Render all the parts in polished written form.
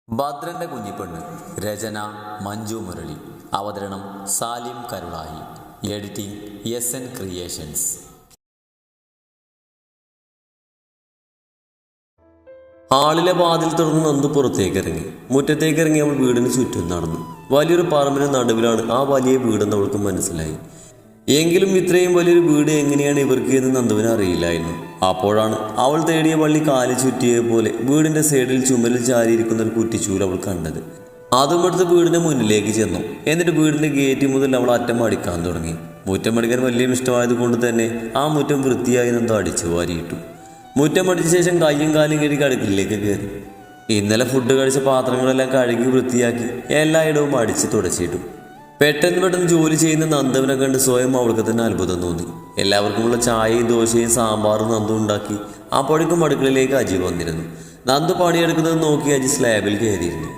ഭദ്രന്റെ കുഞ്ഞിപ്പെണ്ണ്. രചന മഞ്ജു മുരളി. അവതരണം Salim Karulayi. Editing SN creations. ഹാളിലെ വാതിൽ തുറന്ന് നന്ദു പുറത്തേക്ക് ഇറങ്ങി. മുറ്റത്തേക്ക് ഇറങ്ങി അവൾ വീടിന് ചുറ്റും നടന്നു. വലിയൊരു പറമ്പിന് നടുവിലാണ് ആ വലിയ വീടെന്ന് അവൾക്ക് മനസ്സിലായി. എങ്കിലും ഇത്രയും വലിയൊരു വീട് എങ്ങനെയാണ് ഇവർക്ക് എന്ന് നന്ദുവിന് അറിയില്ലായിരുന്നു. അപ്പോഴാണ് അവൾ തേടിയ വള്ളി കാല് ചുറ്റിയതുപോലെ വീടിന്റെ സൈഡിൽ ചുമരിൽ ചാരിയിരിക്കുന്ന ഒരു കുറ്റിച്ചൂൽ അവൾ കണ്ടത്. അതും എടുത്ത് വീടിന്റെ മുന്നിലേക്ക് ചെന്നു. എന്നിട്ട് വീടിന്റെ ഗേറ്റ് മുതൽ അവൾ അറ്റം അടിക്കാൻ തുടങ്ങി. മുറ്റം അടിക്കാൻ വലിയ ഇഷ്ടമായത് കൊണ്ട് തന്നെ ആ മുറ്റം വൃത്തിയായി നന്ദു അടിച്ചു വാരിയിട്ടു. മുറ്റം അടിച്ച ശേഷം കയ്യും കാലും കഴുകി അടുക്കളയിലേക്ക് കയറി. ഇന്നലെ ഫുഡ് കഴിച്ച പാത്രങ്ങളെല്ലാം കഴുകി വൃത്തിയാക്കി എല്ലായിടവും അടിച്ച് തുടച്ചിട്ടു. പെട്ടെന്ന് ജോലി ചെയ്യുന്ന നന്ദുവിനെ കണ്ട് സ്വയം അവൾക്ക് തന്നെ അത്ഭുതം തോന്നി. എല്ലാവർക്കുമുള്ള ചായയും ദോശയും സാമ്പാറും നന്ദു ഉണ്ടാക്കി. അപ്പോഴേക്കും അടുക്കളയിലേക്ക് അജി വന്നിരുന്നു. നന്ദു പണിയെടുക്കുന്നത് നോക്കി അജി സ്ലാബിൽ കയറിയിരുന്നു.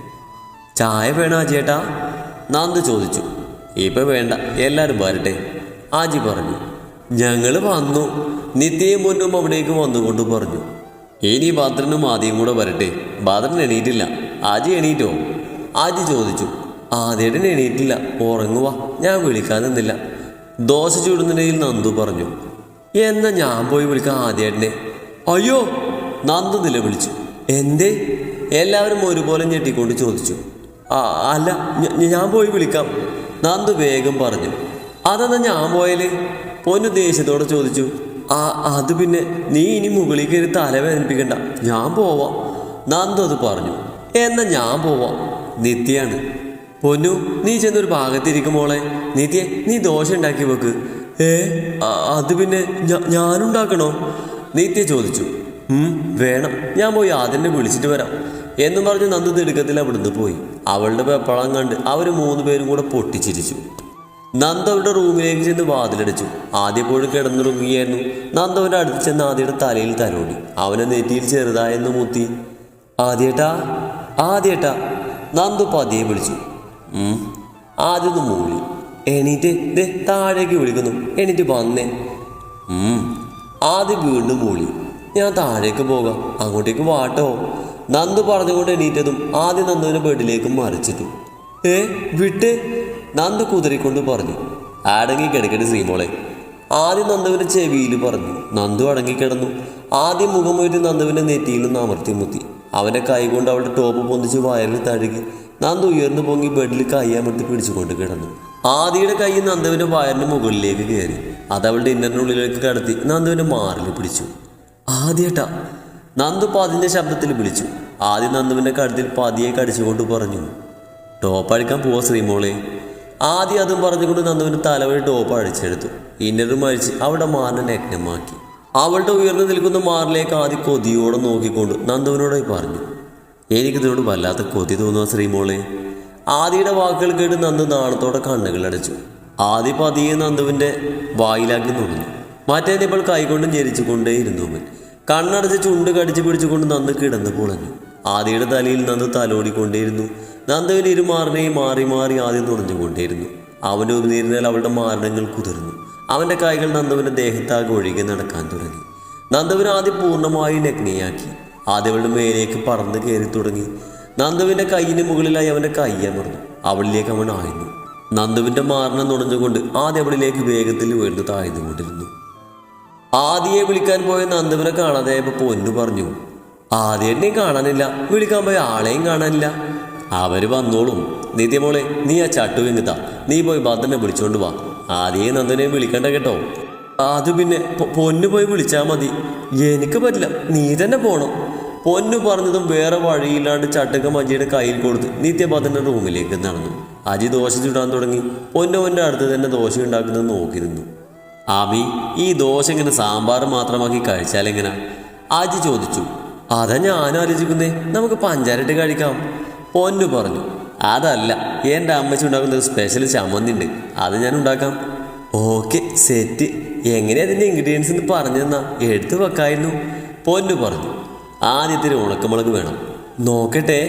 ചായ വേണോ അജിയേട്ടാ? നന്ദു ചോദിച്ചു. ഇപ്പം വേണ്ട, എല്ലാവരും വരട്ടെ, അജി പറഞ്ഞു. ഞങ്ങൾ വന്നു. നിത്യയും മുന്നും അവിടേക്ക് വന്നുകൊണ്ട് പറഞ്ഞു. ഇനി ഭദ്രനും ആദ്യം കൂടെ വരട്ടെ. ഭദ്രൻ എണീറ്റില്ല. അജി എണീറ്റോ? അജി ചോദിച്ചു. ആദ്യേട്ടൻ എണീറ്റില്ല, ഉറങ്ങുവാ, ഞാൻ വിളിക്കാൻ നിന്നില്ല. ദോശ ചൂടുന്നതിൽ നന്ദു പറഞ്ഞു. എന്നാ ഞാൻ പോയി വിളിക്കാം ആദ്യേട്ടനെ. അയ്യോ, നന്ദു നിലവിളിച്ചു. എന്തേ? എല്ലാവരും ഒരുപോലെ ഞെട്ടിക്കൊണ്ട് ചോദിച്ചു. അല്ല, ഞാൻ പോയി വിളിക്കാം, നന്ദു വേഗം പറഞ്ഞു. അതെന്നാ ഞാൻ പോയാലേ? പൊന്നു ദേഷ്യത്തോടെ ചോദിച്ചു. അത് പിന്നെ നീ ഇനി മുകളിൽ കയറി തലവേദനിപ്പിക്കണ്ട, ഞാൻ പോവാം, നന്ദു അത് പറഞ്ഞു. എന്നാ ഞാൻ പോവാം. നിത്യാണ്. പൊന്നു, നീ ചെന്നൊരു ഭാഗത്തിരിക്കും മോളെ. നിത്യ, നീ ദോശ ഉണ്ടാക്കി വെക്ക്. അത് പിന്നെ ഞാനുണ്ടാക്കണോ? നിത്യ ചോദിച്ചു. വേണം, ഞാൻ പോയി ആദ്യം വിളിച്ചിട്ട് വരാം എന്നും പറഞ്ഞ് നന്ദു തിടുക്കത്തിൽ അവിടുന്ന് പോയി. അവളുടെ വെപ്പളം കണ്ട് അവർ 3 പേരും കൂടെ പൊട്ടിച്ചിരിച്ചു. നന്ദു അവരുടെ റൂമിലേക്ക് ചെന്ന് വാതിലടിച്ചു. ആദ്യപ്പോഴും കിടന്നുറങ്ങുകയായിരുന്നു. നന്ദു അവൻ്റെ അടുത്ത് ചെന്ന് ആദ്യയുടെ തലയിൽ തലോടി. അവനെ നെറ്റിയിൽ ചെറുതായെന്ന് മുത്തി. ആദ്യേട്ടാ നന്ദു പതിയെ വിളിച്ചു. ആദ്യമൊന്ന് മൂളി. എണീറ്റ് താഴേക്ക് വിളിക്കുന്നു, എണീറ്റ് വന്നേ. ആദ്യം വീണ്ടും മൂളി. ഞാൻ താഴേക്ക് പോകാം, അങ്ങോട്ടേക്ക് വാട്ടോ, നന്ദു പറഞ്ഞുകൊണ്ട് എണീറ്റതും ആദ്യം നന്ദുവിനെ ബെഡിലേക്ക് മറിച്ചിട്ടു. വിട്ട്, നന്ദു കുതിരിക്കൊണ്ട് പറഞ്ഞു. അടങ്ങി കിടക്കട്ടെ ശ്രീമോളെ, ആദ്യം നന്ദുവിൻ്റെ ചെവിയിൽ പറഞ്ഞു. നന്ദു അടങ്ങിക്കിടന്നു. ആദ്യം മുഖം പോയിട്ട് നന്ദുവിൻ്റെ നെറ്റിയിൽ നിന്ന് അമർത്തി മുത്തി. അവൻ്റെ കൈ കൊണ്ട് അവളുടെ ടോപ്പ് പൊന്തിച്ച് വയറിൽ തഴുകി. നന്ദു ഉയർന്നു പൊങ്ങി ബെഡിൽ കൈയമർത്തി പിടിച്ചുകൊണ്ട് കിടന്നു. ആദിയുടെ കൈ നന്ദുവിൻ്റെ വയറിന് മുകളിലേക്ക് കയറി. അതവളുടെ ഇന്നറിനുള്ളിലേക്ക് കടത്തി നന്ദുവിൻ്റെ മാറിൽ പിടിച്ചു. ആദ്യേട്ടാ, നന്ദു പതിൻ്റെ ശബ്ദത്തിൽ വിളിച്ചു. ആദ്യം നന്ദുവിൻ്റെ കഴുത്തിൽ പതിയെ കടിച്ചുകൊണ്ട് പറഞ്ഞു. ടോപ്പ് അഴിക്കാൻ പോവാ ശ്രീമോളെ. ആദ്യം അതും പറഞ്ഞുകൊണ്ട് നന്ദുവിൻ്റെ തലവഴി ടോപ്പ് അഴിച്ചെടുത്തു. ഇന്നറും അഴിച്ച് അവളുടെ മാറിനെ നഗ്നമാക്കി. അവളുടെ ഉയർന്നു നിൽക്കുന്ന മാറിലേക്ക് ആദ്യം കൊതിയോടെ നോക്കിക്കൊണ്ട് നന്ദുവിനോടായി പറഞ്ഞു. എനിക്കിതിനോട് വല്ലാത്ത കൊതി തോന്നുക ശ്രീമോളെ. ആദിയുടെ വാക്കുകൾ കേട്ട് നന്ദു നാണത്തോടെ കണ്ണുകൾ അടച്ചു. ആദി പതിയെ നന്ദുവിൻ്റെ വായിലാക്കി നുണഞ്ഞു. മറ്റേതിപ്പോൾ കൈകൊണ്ട് ഞെരിച്ചുകൊണ്ടേയിരുന്നു. അവൻ കണ്ണടച്ച് ചുണ്ട് കടിച്ചു പിടിച്ചുകൊണ്ട് നന്ദു കിടന്ന് പൊളഞ്ഞു. ആദിയുടെ തലയിൽ നന്ദു തലോടിക്കൊണ്ടേയിരുന്നു. നന്ദുവിൻ്റെ ഇരുമാറിനെയും മാറി മാറി ആദ്യം നുണഞ്ഞുകൊണ്ടേയിരുന്നു. അവൻ്റെ ഉതിർന്നാൽ അവളുടെ മാരണങ്ങൾ കുതിർന്നു. അവൻ്റെ കൈകൾ നന്ദുവിൻ്റെ ദേഹത്താകെ ഒഴുകി നടക്കാൻ തുടങ്ങി. നന്ദുവിനെ ആദ്യം പൂർണ്ണമായി നഗ്നയാക്കി. ആദ്യവളുടെ മേലേക്ക് പറന്ന് കയറി തുടങ്ങി. നന്ദുവിൻ്റെ കൈയിന് മുകളിലായി അവൻ്റെ കൈയമർന്നു. അവളിലേക്ക് അവൻ ആയിരുന്നു. നന്ദുവിൻ്റെ മാരണം നുണഞ്ഞുകൊണ്ട് ആദ്യം അവളിലേക്ക് വേഗത്തിൽ ഉയർന്നു താഴ്ന്നുകൊണ്ടിരുന്നു. ആദിയെ വിളിക്കാൻ പോയ നന്ദുവിനെ കാണാതെയപ്പോൾ പൊന്നു പറഞ്ഞു. ആദ്യേട്ടനെയും കാണാനില്ല, വിളിക്കാൻ പോയ ആളെയും കാണാനില്ല. അവർ വന്നോളും. നിത്യമോളെ, നീ ആ ചട്ടു വെങ്ങുതാ, നീ പോയി ഭദ്രനെ വിളിച്ചോണ്ട് വാ. ആദ്യയെ നന്ദുവിനെ വിളിക്കണ്ട കേട്ടോ. അത് പിന്നെ പൊന്നു പോയി വിളിച്ചാൽ മതി. എനിക്ക് പറ്റില്ല, നീ തന്നെ പോണം. പൊന്നു പറഞ്ഞതും വേറെ വഴിയില്ലാണ്ട് ചട്ടക്ക അജിയുടെ കയ്യിൽ കൊടുത്ത് നിത്യഭദ്രൻ്റെ റൂമിലേക്ക് നടന്നു. അജി ദോശ ചുടാൻ തുടങ്ങി. പൊന്നുവൻ്റെ അടുത്ത് തന്നെ ദോശ ഉണ്ടാക്കുന്നത് നോക്കി നിന്നു. ആമി, ഈ ദോശ ഇങ്ങനെ സാമ്പാർ മാത്രമാക്കി കഴിച്ചാലെങ്ങനെ? അജി ചോദിച്ചു. അതാ ഞാനും ആലോചിക്കുന്നേ, നമുക്ക് പഞ്ചാരട്ട് കഴിക്കാം, പൊന്നു പറഞ്ഞു. അതല്ല, എൻ്റെ അമ്മച്ചി ഉണ്ടാക്കുന്ന സ്പെഷ്യൽ ചമ്മന്തി ഉണ്ട്, അത് ഞാൻ ഉണ്ടാക്കാം. Okay, set. എങ്ങനെയാ അതിൻ്റെ ഇൻഗ്രീഡിയൻസ് എന്ന് പറഞ്ഞു തന്നാ എടുത്തു വെക്കായിരുന്നു, പൊന്നു പറഞ്ഞു. ആദ്യത്തിൽ ഉണക്കമുളക് വേണം, നോക്കട്ടെ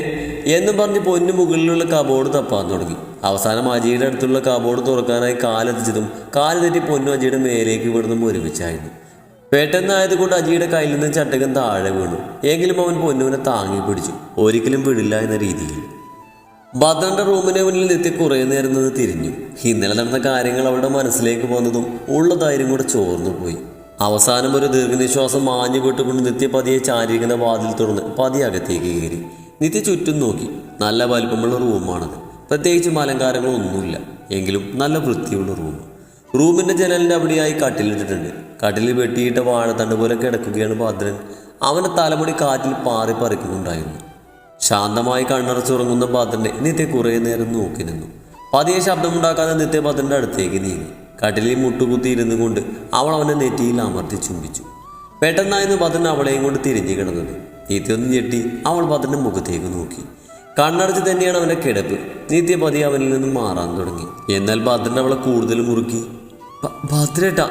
എന്നും പറഞ്ഞ് പൊന്നു മുകളിലുള്ള കബോർഡ് തപ്പാൻ തുടങ്ങി. അവസാനം അജിയുടെ അടുത്തുള്ള കബോർഡ് തുറക്കാനായി കാലെത്തിച്ചതും കാല് തെറ്റി പൊന്നു അജിയുടെ മേലേക്ക് വിടുന്നതും ഒരുമിച്ചായിരുന്നു. പെട്ടെന്നായതുകൊണ്ട് അജിയുടെ കയ്യിൽ നിന്ന് ചട്ടകം താഴെ വീണു. എങ്കിലും അവൻ പൊന്നുവിനെ താങ്ങി പിടിച്ചു, ഒരിക്കലും വിടില്ല എന്ന രീതിയിൽ. ഭദ്രന്റെ റൂമിന് മുന്നിൽ നിത്യ കുറേ നേരം നിന്ന് തിരിഞ്ഞു. ഇന്നലെ നടന്ന കാര്യങ്ങൾ അവളുടെ മനസ്സിലേക്ക് വന്നതും ഉള്ള ധൈര്യം കൂടെ ചോർന്നു പോയി. അവസാനം ഒരു ദീർഘനിശ്വാസം മാഞ്ഞു വിട്ടുകൊണ്ട് നിത്യ പതിയെ ചാരിക്കുന്ന വാതിൽ തുറന്ന് പതിയെ അകത്തേക്ക് കയറി. നിത്യ ചുറ്റും നോക്കി. നല്ല വലിപ്പമുള്ള റൂമാണത്. പ്രത്യേകിച്ചും അലങ്കാരങ്ങളൊന്നുമില്ല, എങ്കിലും നല്ല വൃത്തിയുള്ള റൂം. റൂമിൻ്റെ ജനലിൻ്റെ അവിടെയായി കട്ടിലിട്ടിട്ടുണ്ട്. കട്ടിലിൽ വെട്ടിയിട്ട വാഴത്തണ്ട് പോലെ കിടക്കുകയാണ് ഭദ്രൻ. അവൻ്റെ തലമുടി കാറ്റിൽ പാറി പറിക്കുന്നുണ്ടായിരുന്നു. ശാന്തമായി കണ്ണടച്ചുറങ്ങുന്ന ഭദ്രനെ നിത്യ കുറേ നേരം നോക്കി നിന്നു. പതിയെ ശബ്ദമുണ്ടാക്കാതെ നിത്യ ഭദ്രൻ്റെ അടുത്തേക്ക് നീങ്ങി. കട്ടിലിൽ മുട്ടുകുത്തി ഇരുന്നു കൊണ്ട് അവൾ അവനെ നെറ്റിയിൽ അമർത്തി ചുംബിച്ചു. പെട്ടെന്നായിരുന്നു ഭദ്രൻ അവളെയും കൊണ്ട് തിരിഞ്ഞു കിടന്നത്. നിത്യൊന്ന് ഞെട്ടി അവൾ ഭദ്രൻ്റെ മുഖത്തേക്ക് നോക്കി. കണ്ണടച്ച് തന്നെയാണ് അവൻ്റെ കിടപ്പ്. നിത്യ പതിയെ അവനിൽ നിന്നും മാറാൻ തുടങ്ങി. എന്നാൽ ഭദ്രൻ അവളെ കൂടുതൽ മുറുക്കി. ഭദ്രേട്ട,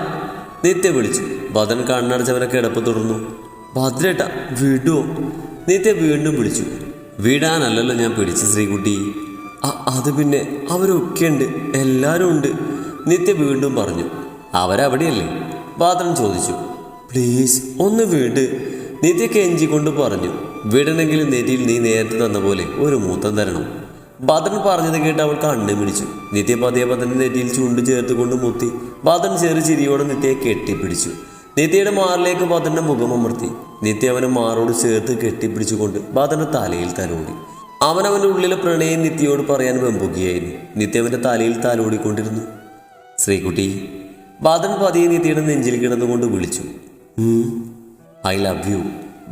നിത്യ വിളിച്ചു. ഭദ്രൻ കണ്ണടച്ച് അവൻ്റെ കിടപ്പ് തുടർന്നു. ഭദ്രേട്ട, വിടുവോ? നിത്യ വീണ്ടും വിളിച്ചു. വിടാനല്ലല്ലോ ഞാൻ പിടിച്ചു ശ്രീകുട്ടി. അത് പിന്നെ അവരൊക്കെ ഉണ്ട്, എല്ലാവരും ഉണ്ട്, നിത്യ വീണ്ടും പറഞ്ഞു. അവരവിടെയല്ലേ? ഭദ്രൻ ചോദിച്ചു. പ്ലീസ് ഒന്ന് വിട്, നിത്യ കെഞ്ചിക്കൊണ്ട് പറഞ്ഞു. വിടണമെങ്കിൽ നെറ്റിയിൽ നീ നേരത്തെ തന്ന പോലെ ഒരു മൂത്തം തരണം. ഭദ്രൻ പറഞ്ഞത് കേട്ട് അവൾ കണ്ണു പിടിച്ചു. നിത്യ പതിയെ ഭദ്രൻ്റെ നെറ്റിയിൽ ചുണ്ട് ചേർത്തുകൊണ്ട് മുത്തി. ഭദ്രൻ ചെറു ചിരിയോടെ നിത്യയെ കെട്ടിപ്പിടിച്ചു. നിത്യയുടെ മാറിലേക്ക് ഭദ്രൻ്റെ മുഖം അമർത്തി. നിത്യ അവനെ മാറോട് ചേർത്ത് കെട്ടിപ്പിടിച്ചുകൊണ്ട് ഭദ്രൻ്റെ തലയിൽ തലോടി. അവനവൻ്റെ ഉള്ളിലെ പ്രണയം നിത്യയോട് പറയാൻ വെമ്പുകയായിരുന്നു. നിത്യ അവൻ്റെ തലയിൽ തലോടിക്കൊണ്ടിരുന്നു. ശ്രീകുട്ടി, ഭദ്രൻ പതിയെ നിത്യയുടെ നെഞ്ചിൽ കിടന്നുകൊണ്ട് വിളിച്ചു. ഐ ലവ് യു,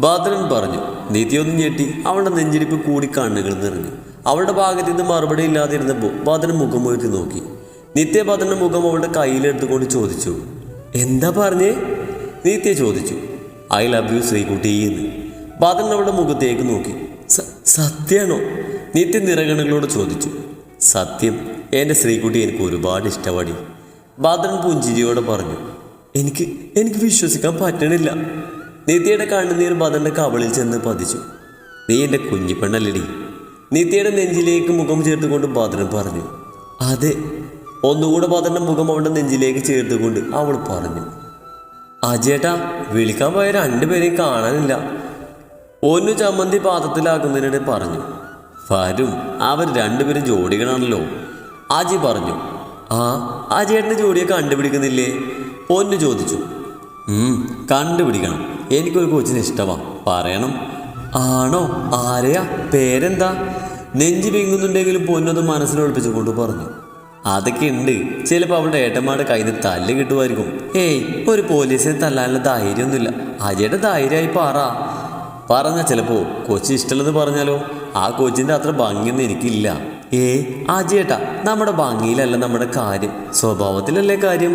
ഭദ്രൻ പറഞ്ഞു. നിത്യൊന്നും ഞെട്ടി. അവളുടെ നെഞ്ചിരിപ്പ് കൂടി കണ്ണുകൾ നിറഞ്ഞു. അവളുടെ ഭാഗത്ത് നിന്ന് മറുപടി ഇല്ലാതിരുന്നപ്പോൾ ഭദ്രൻ മുഖം ഉയർത്തി നോക്കി. നിത്യ ഭദ്രൻ്റെ മുഖം അവളുടെ കയ്യിലെടുത്തുകൊണ്ട് ചോദിച്ചു. എന്താ പറഞ്ഞേ? നിത്യ ചോദിച്ചു. ഐ ലവ് യു ശ്രീകുട്ടി എന്ന്. ഭദ്രൻ അവളുടെ മുഖത്തേക്ക് നോക്കി. സത്യമാണോ? നിത്യ നിറകണുകളോട് ചോദിച്ചു. സത്യം എൻ്റെ ശ്രീകുട്ടി, എനിക്ക് ഒരുപാട് ഇഷ്ടപടി, ഭദ്രൻ പുഞ്ചിരിയോടെ പറഞ്ഞു. എനിക്ക് വിശ്വസിക്കാൻ പറ്റണില്ല. നിത്യയുടെ കണ്ണുനീർ ഭദ്രൻ്റെ കവളിൽ ചെന്ന് പതിച്ചു. നീ എൻ്റെ കുഞ്ഞിപ്പെണ്ണല്ലടി. നിത്യയുടെ നെഞ്ചിലേക്ക് മുഖം ചേർത്തുകൊണ്ട് ഭദ്രൻ പറഞ്ഞു. അതെ. ഒന്നുകൂടെ ഭദ്രൻ്റെ മുഖം അവളുടെ നെഞ്ചിലേക്ക് ചേർത്തുകൊണ്ട് അവൾ പറഞ്ഞു. അജേട്ടാ, വിളിക്കാൻ പോയ രണ്ടുപേരെയും കാണാനില്ല. ഒന്ന് ചമ്മന്തി പാത്രത്തിലാക്കുന്നതിനിടെ പറഞ്ഞു. വരും, അവർ രണ്ടുപേരും ജോഡികളാണല്ലോ, അജി പറഞ്ഞു. അജേട്ടൻ്റെ ജോഡിയെ കണ്ടുപിടിക്കുന്നില്ലേ? പൊന്നു ചോദിച്ചു. കണ്ടുപിടിക്കണം, എനിക്കൊരു കൊച്ചിന് ഇഷ്ടമാണ്, പറയണം. ആണോ? ആരെയാ? പേരെന്താ? നെഞ്ചി വിങ്ങുന്നുണ്ടെങ്കിലും പൊന്നത് മനസ്സിലൊളിപ്പിച്ചുകൊണ്ട് പറഞ്ഞു. അതൊക്കെ ഉണ്ട്, ചിലപ്പോൾ അവളുടെ ഏട്ടന്മാരുടെ കയ്യിൽ നിന്ന് തല്ല് കിട്ടുമായിരിക്കും. ഏയ്, ഒരു പോലീസിനെ തല്ലാനുള്ള ധൈര്യമൊന്നുമില്ല. അജയുടെ ധൈര്യമായി പറഞ്ഞ ചിലപ്പോൾ കൊച്ചി ഇഷ്ടമുള്ളത് പറഞ്ഞാലോ? ആ കൊച്ചിൻ്റെ അത്ര ഭംഗിയൊന്നും എനിക്കില്ല. അജയേട്ടാ, നമ്മുടെ ഭംഗിയിലല്ല നമ്മുടെ കാര്യം, സ്വഭാവത്തിലല്ലേ കാര്യം.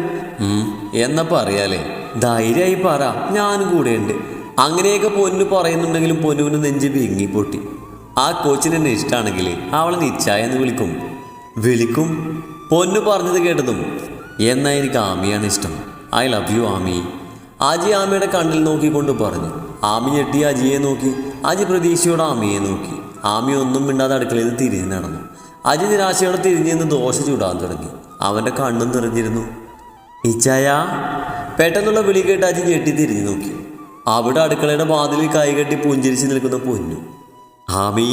എന്നാ പറയാലേ, ധൈര്യമായി പറ, ഞാനും കൂടെയുണ്ട്. അങ്ങനെയൊക്കെ പൊന്നു പറയുന്നുണ്ടെങ്കിലും പൊന്നുവിന് നെഞ്ച് വിങ്ങി പൊട്ടി. ആ കോച്ചിന് എന്നെ ഇഷ്ടമാണെങ്കിൽ അവളെ നിശ്ചയ എന്ന് വിളിക്കും. പൊന്നു പറഞ്ഞത് കേട്ടതും, എന്നാൽ എനിക്ക് ആമിയാണ് ഇഷ്ടം. I love you Ami. Aji ആമിയുടെ കണ്ണിൽ നോക്കിക്കൊണ്ട് പറഞ്ഞു. ആമി ഞെട്ടി അജിയെ നോക്കി. അജി പ്രതീക്ഷയോടെ ആമിയെ നോക്കി. ആമി ഒന്നും മിണ്ടാതെ അടുക്കളയിൽ നിന്ന് തിരിഞ്ഞ് നടന്നു. അജി നിരാശയോടെ തിരിഞ്ഞ് നിന്ന് ദോശ ചൂടാൻ തുടങ്ങി. അവൻ്റെ കണ്ണും നിറഞ്ഞിരുന്നു. ഇച്ചായ, പെട്ടെന്നുള്ള വിളി കേട്ട് അജി ഞെട്ടി തിരിഞ്ഞു നോക്കി. അവിടെ അടുക്കളയുടെ വാതിലിൽ കൈകെട്ടി പുഞ്ചിരിച്ച് നിൽക്കുന്ന പൊന്നു. ആമി,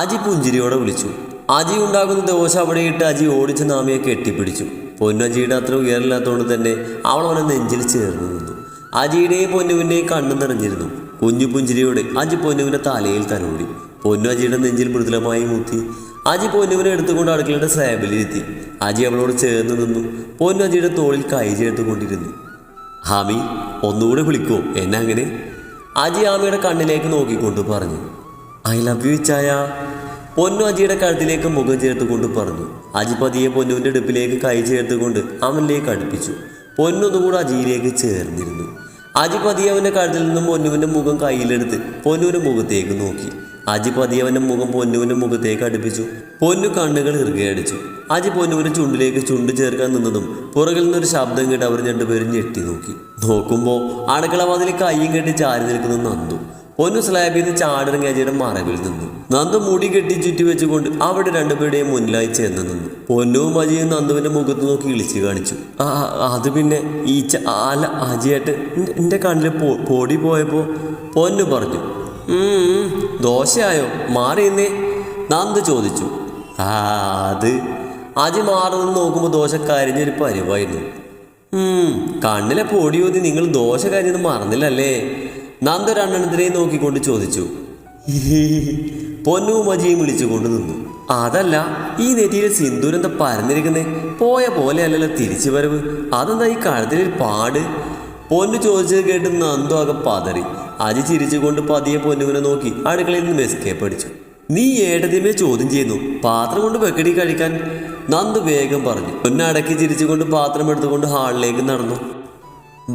അജി പുഞ്ചിരിയോടെ വിളിച്ചു. അജി ഉണ്ടാക്കുന്ന ദോശ അവിടെ ഇട്ട് അജി ഓടിച്ച് നാമിയെ കെട്ടിപ്പിടിച്ചു. പൊന്നു അജിയുടെ അത്ര ഉയരമില്ലാത്തതുകൊണ്ട് തന്നെ അവൾ അവനെ നെഞ്ചിൽ ചേർന്ന് നിന്നു. അജിയുടെയും പൊന്നുവിൻ്റെയും കണ്ണു നിറഞ്ഞിരുന്നു. കുഞ്ഞു പുഞ്ചിരിയോടെ അജി പൊന്നുവിൻ്റെ തലയിൽ തലോടി. പൊന്നു അജിയുടെ നെഞ്ചിൽ മൃദുലമായി മുത്തി. അജി പൊന്നുവിനെ എടുത്തുകൊണ്ട് അടുക്കളയുടെ സ്ലാബിലിരുത്തി. അജി അവളോട് ചേർന്ന് നിന്നു. പൊന്നു അജിയുടെ തോളിൽ കൈ ചേർത്തുകൊണ്ടിരുന്നു. ആമി, ഒന്നുകൂടെ വിളിക്കോ എന്നെ അങ്ങനെ? അജി ആമിയുടെ കണ്ണിലേക്ക് നോക്കിക്കൊണ്ട് പറഞ്ഞു. ഐ ലവ് യു ഇച്ചായ. പൊന്നു അജിയുടെ കഴുത്തിലേക്ക് മുഖം ചേർത്തുകൊണ്ട് പറഞ്ഞു. അജി പതിയെ പൊന്നുവിൻ്റെ ഇടുപ്പിലേക്ക് കൈ ചേർത്തുകൊണ്ട് അവനിലേക്ക് അടുപ്പിച്ചു. പൊന്നൊന്നുകൂടെ അജിയിലേക്ക് ചേർന്നിരുന്നു. അജി പതിയെ അവൻ്റെ കഴുത്തിൽ നിന്നും പൊന്നുവിൻ്റെ മുഖം കയ്യിലെടുത്ത് പൊന്നുവിൻ്റെ മുഖത്തേക്ക് നോക്കി. അജി പതിയെ അവൻ്റെ മുഖം പൊന്നുവിൻ്റെ മുഖത്തേക്ക് അടുപ്പിച്ചു. പൊന്നു കണ്ണുകൾ ഇറുകയടിച്ചു. അജി പൊന്നുവിൻ്റെ ചുണ്ടിലേക്ക് ചുണ്ട് ചേർക്കാൻ നിന്നതും പുറകിൽ നിന്നൊരു ശബ്ദം കേട്ട് അവർ രണ്ടുപേരും ഞെട്ടി നോക്കി. നോക്കുമ്പോൾ അടുക്കള വാതിൽ കയ്യും കെട്ടി ചാരി നിൽക്കുന്ന നന്ദു. പൊന്നു സ്ലാബിൽ നിന്ന് ചാടിറങ്ങി അജിയുടെ മറവിൽ നിന്നു. നന്ദു മുടി കെട്ടി ചുറ്റി വെച്ചുകൊണ്ട് അവിടെ രണ്ടുപേരുടെയും മുന്നിലായി ചെന്ന് നിന്നു. പൊന്നുവും അജിയും നന്ദുവിന്റെ മുഖത്ത് നോക്കി ഇളിച്ചു കാണിച്ചു. അത് പിന്നെ അല്ല അജിയായിട്ട് എൻ്റെ കണ്ണിൽ പൊടി പോയപ്പോ പൊന്നു പറഞ്ഞു. ദോശയായോ മാറിയെന്നേ നന്ദു ചോദിച്ചു. അത് അജി മാറുന്നു നോക്കുമ്പോൾ ദോശ കരിഞ്ഞൊരു പരിവായിരുന്നു. കണ്ണിലെ പൊടി ഊതി നിങ്ങൾ ദോശ കരിഞ്ഞത് മറന്നില്ലല്ലേ? നന്ദു രണ്ടെണ്ണത്തിനെയും നോക്കിക്കൊണ്ട് ചോദിച്ചു. പൊന്നുവും അജിയും വിളിച്ചുകൊണ്ട് നിന്നു. അതല്ല, ഈ നെറ്റിയിലെ സിന്ദൂരം എന്താ പരന്നിരിക്കുന്നേ? പോയ പോലെ അല്ലല്ലോ തിരിച്ചു വരവ്. അതെന്താ ഈ കഴുത്തിലൊരു പാട്? പൊന്നു ചോദിച്ചത് കേട്ട് നന്ദു ആകെ പതറി. അജി ചിരിച്ചുകൊണ്ട് പതിയെ പൊന്നുവിനെ നോക്കി അടുക്കളയിൽ നിന്ന് എസ്കേപ്പ് അടിച്ചു. നീ ഏട്ടത്തിമേ ചോദ്യം ചെയ്യുന്നു, പാത്രം കൊണ്ട് വെക്കടി കഴിക്കാൻ, നന്ദു വേഗം പറഞ്ഞു. പൊന്നടക്കി ചിരിച്ചുകൊണ്ട് പാത്രം എടുത്തുകൊണ്ട് ഹാളിലേക്ക് നടന്നു.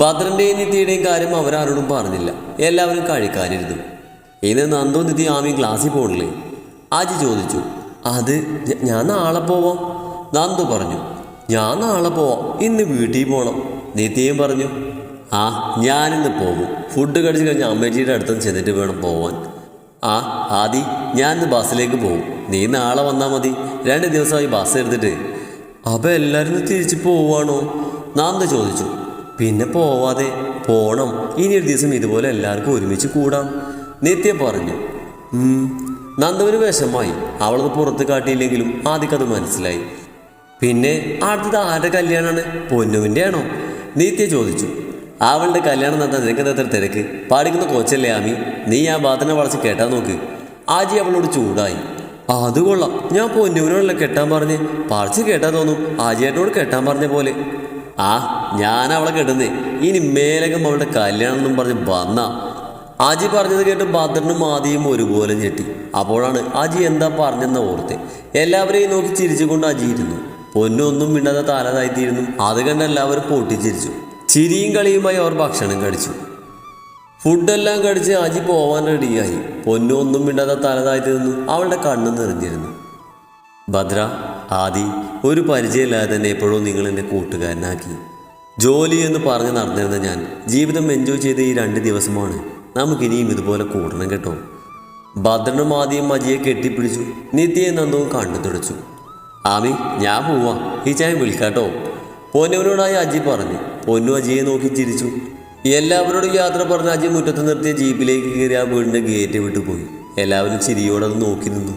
ഭദ്രന്റെയും നിത്യയുടെയും കാര്യം അവരാരോടും പറഞ്ഞില്ല. എല്ലാവരും കഴിക്കാനിരുന്നു. ഇന്ന് നന്ദു നിധി ആമി ക്ലാസ്സിൽ പോകണില്ലേ? അജി ചോദിച്ചു. അത് ഞാൻ നാളെ പോവാം, നന്ദു പറഞ്ഞു. ഞാൻ നാളെ പോവാം, ഇന്ന് വീട്ടിൽ പോകണം, നിത്യയും പറഞ്ഞു. ഞാനിന്ന് പോകും. ഫുഡ് കഴിച്ച് കഴിഞ്ഞ് അമ്മേച്ചിയുടെ അടുത്തുനിന്ന് ചെന്നിട്ട് വേണം പോവാൻ. ആദി, ഞാനിന്ന് ബസ്സിലേക്ക് പോകും. നീ നാളെ വന്നാൽ മതി. 2 ദിവസമായി ബസ് എടുത്തിട്ട്. അപ്പം എല്ലാവരും തിരിച്ച് പോവാണോ? നന്ദു ചോദിച്ചു. പിന്നെ പോവാതെ പോണം. ഇനി ഒരു ദിവസം ഇതുപോലെ എല്ലാവർക്കും ഒരുമിച്ച് കൂടാം, നിത്യ പറഞ്ഞു. നന്ദുവിന് വിഷമായി. അവളത് പുറത്ത് കാട്ടിയില്ലെങ്കിലും ആദ്യക്കത് മനസ്സിലായി. പിന്നെ അടുത്തത് ആരുടെ കല്യാണമാണ്? പൊന്നുവിൻ്റെ ആണോ? നിത്യ ചോദിച്ചു. അവളുടെ കല്യാണം നടത്താൻ നിനക്ക് എത്ര തിരക്ക്? പാടിക്കുന്ന കൊച്ചല്ലേ ആമി, നീ ആ ഭാഗത്തിനെ വളച്ച് കേട്ടാൻ നോക്ക്. ആജി അവളോട് ചൂടായി. അത് കൊള്ളാം, ഞാൻ പൊന്നുവിനോടല്ല കെട്ടാൻ പറഞ്ഞ്, പറിച്ച് കേട്ടാ തോന്നും ആജിയേട്ടനോട് കെട്ടാൻ പറഞ്ഞ പോലെ. ഞാൻ അവളെ കെട്ടുന്നേ, ഇനി മേലകം അവളുടെ കല്യാണം എന്നും പറഞ്ഞ് വന്ന. ആജി പറഞ്ഞത് കേട്ട് ഭദ്രനും ആദിയും ഒരുപോലെ ഞെട്ടി. അപ്പോഴാണ് ആജി എന്താ പറഞ്ഞെന്ന ഓർത്തെ. എല്ലാവരെയും നോക്കി ചിരിച്ചുകൊണ്ട് അജിയിരുന്നു. പൊന്നൊന്നും മിണ്ടാതെ തലതായിത്തീരുന്നു. അത് കണ്ട് എല്ലാവരും പൊട്ടിച്ചിരിച്ചു. ചിരിയും കളിയുമായി അവർ ഭക്ഷണം കഴിച്ചു. ഫുഡെല്ലാം കഴിച്ച് അജി പോവാൻ റെഡിയായി. പൊന്നു ഒന്നും മിണ്ടാതെ തലതായിട്ട് നിന്നു. അവളുടെ കണ്ണ് നിറഞ്ഞിരുന്നു. ഭദ്ര, ആദി, ഒരു പരിചയമില്ലാതെ തന്നെ എപ്പോഴും നിങ്ങൾ എന്നെ കൂട്ടുകാരനാക്കി. ജോലി എന്ന് പറഞ്ഞ് നടന്നിരുന്ന ഞാൻ ജീവിതം എൻജോയ് ചെയ്ത ഈ 2 ദിവസമാണ്. നമുക്കിനിയും ഇതുപോലെ കൂടണം കേട്ടോ. ഭദ്രനും ആദിയും അജിയെ കെട്ടിപ്പിടിച്ചു. നിത്യയും നന്ദവും കണ്ണു തുടച്ചു. ആമി, ഞാൻ പോവാം, ഈ ചായ വിളിക്കാട്ടോ, പൊന്നുവിനോടായി അജി പറഞ്ഞു. പൊന്നു അജിയെ നോക്കി ചിരിച്ചു. എല്ലാവരോടും യാത്ര പറഞ്ഞ അജി മുറ്റത്ത് നിർത്തിയ ജീപ്പിലേക്ക് കയറി ആ വീടിൻ്റെ ഗേറ്റ് വിട്ടു പോയി. എല്ലാവരും ചിരിയോടെ അത് നോക്കി നിന്നു.